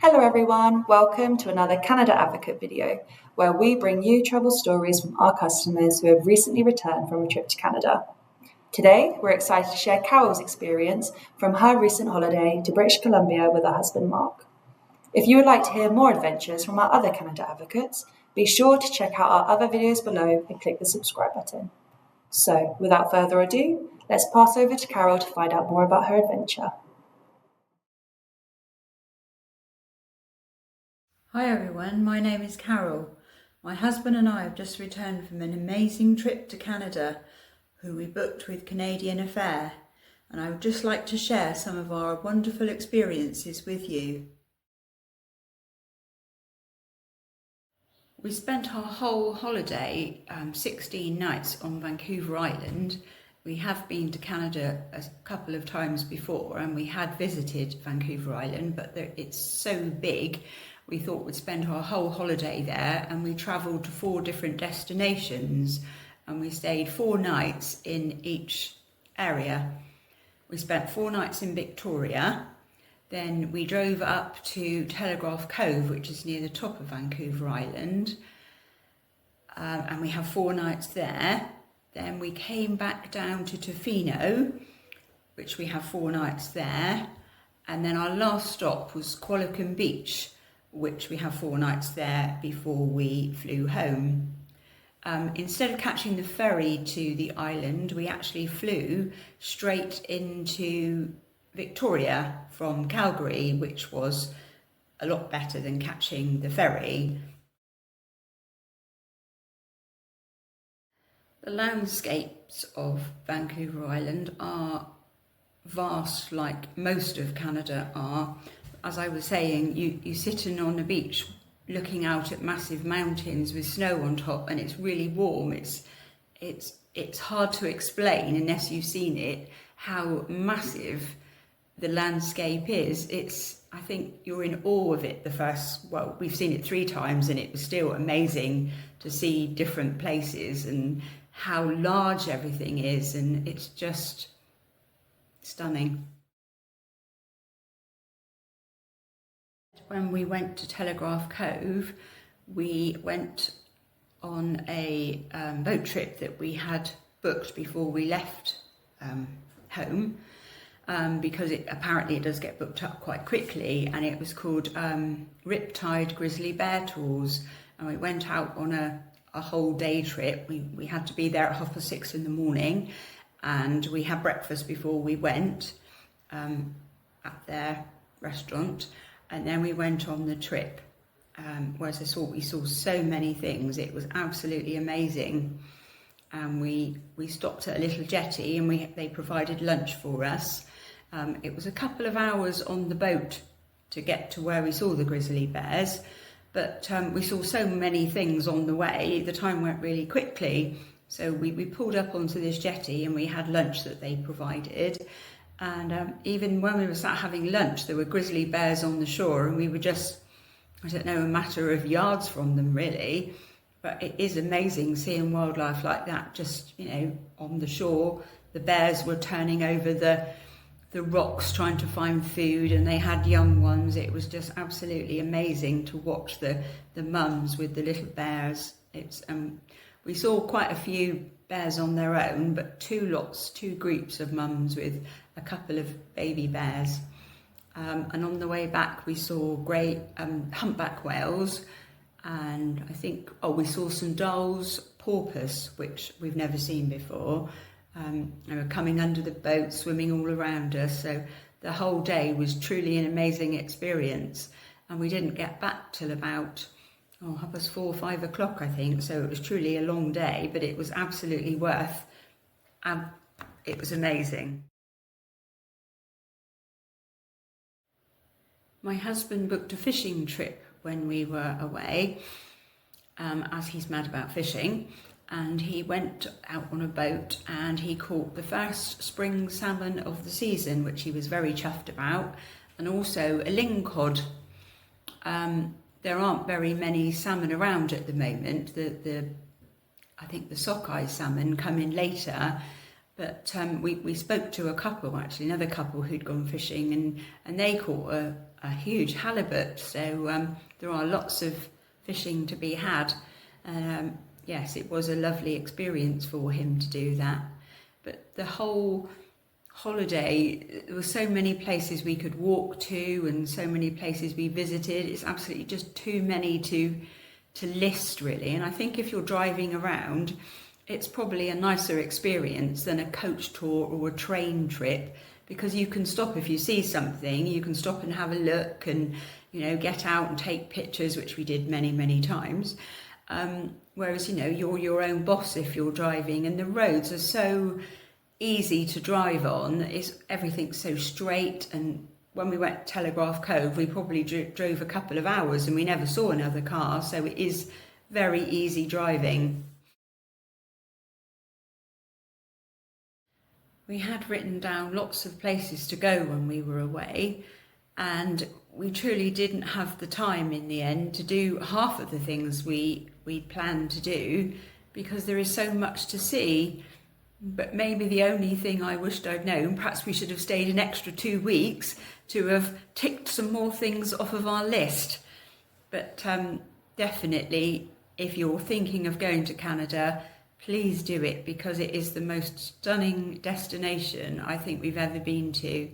Hello everyone, welcome to another Canada Advocate video where we bring you travel stories from our customers who have recently returned from a trip to Canada. Today, we're excited to share Carol's experience from her recent holiday to British Columbia with her husband Mark. If you would like to hear more adventures from our other Canada Advocates, be sure to check out our other videos below and click the subscribe button. So, without further ado, let's pass over to Carol to find out more about her adventure. Hi everyone, my name is Carol. My husband and I have just returned from an amazing trip to Canada, who we booked with Canadian Affair, and I would just like to share some of our wonderful experiences with you. We spent our whole holiday, 16 nights on Vancouver Island. We have been to Canada a couple of times before and we had visited Vancouver Island, but it's so big. We thought we'd spend our whole holiday there, and we travelled to 4 different destinations and we stayed 4 nights in each area. We spent 4 nights in Victoria, then we drove up to Telegraph Cove, which is near the top of Vancouver Island, and we have 4 nights there. Then we came back down to Tofino, which we have 4 nights there, and then our last stop was Qualicum Beach, which we have 4 nights there before we flew home. Instead of catching the ferry to the island, we actually flew straight into Victoria from Calgary, which was a lot better than catching the ferry. The landscapes of Vancouver Island are vast, like most of Canada are. As I was saying, you're sitting on a beach looking out at massive mountains with snow on top, and it's really warm. It's hard to explain unless you've seen it how massive the landscape is. I think you're in awe of it we've seen it 3 times and it was still amazing to see different places and how large everything is, and it's just stunning. When we went to Telegraph Cove, we went on a boat trip that we had booked before we left home, because apparently it does get booked up quite quickly, and it was called Riptide Grizzly Bear Tours, and we went out on a whole day trip. We had to be there at 6:30 in the morning, and we had breakfast before we went at their restaurant. And then we went on the trip, where we saw so many things. It was absolutely amazing. And we stopped at a little jetty and they provided lunch for us. It was a couple of hours on the boat to get to where we saw the grizzly bears, but we saw so many things on the way, the time went really quickly. So we pulled up onto this jetty and we had lunch that they provided. And even when we were sat having lunch, there were grizzly bears on the shore, and we were just, I don't know, a matter of yards from them really. But it is amazing seeing wildlife like that, just, on the shore. The bears were turning over the rocks trying to find food, and they had young ones. It was just absolutely amazing to watch the mums with the little bears. We saw quite a few bears on their own, but 2 groups of mums with a couple of baby bears. And on the way back we saw great humpback whales, and I think we saw some Dall's porpoise, which we've never seen before. They were coming under the boat, swimming all around us. So the whole day was truly an amazing experience, and we didn't get back till about 4:30, 5 o'clock, I think. So it was truly a long day, but it was absolutely worth. It was amazing. My husband booked a fishing trip when we were away, as he's mad about fishing, and he went out on a boat and he caught the first spring salmon of the season, which he was very chuffed about, and also a lingcod. There aren't very many salmon around at the moment. I think the sockeye salmon come in later, But we spoke to a couple, actually, another couple who'd gone fishing, and they caught a huge halibut. So there are lots of fishing to be had. Yes, it was a lovely experience for him to do that. But the whole holiday, there were so many places we could walk to and so many places we visited. It's absolutely just too many to list, really. And I think if you're driving around, it's probably a nicer experience than a coach tour or a train trip, because you can stop if you see something, you can stop and have a look and, get out and take pictures, which we did many, many times. Whereas, you're your own boss if you're driving, and the roads are so easy to drive on. Everything's so straight, and when we went to Telegraph Cove, we probably drove a couple of hours and we never saw another car, so it is very easy driving. We had written down lots of places to go when we were away, and we truly didn't have the time in the end to do half of the things we planned to do, because there is so much to see. But maybe the only thing I wished I'd known, perhaps we should have stayed an extra 2 weeks to have ticked some more things off of our list. But definitely, if you're thinking of going to Canada, please do it, because it is the most stunning destination I think we've ever been to.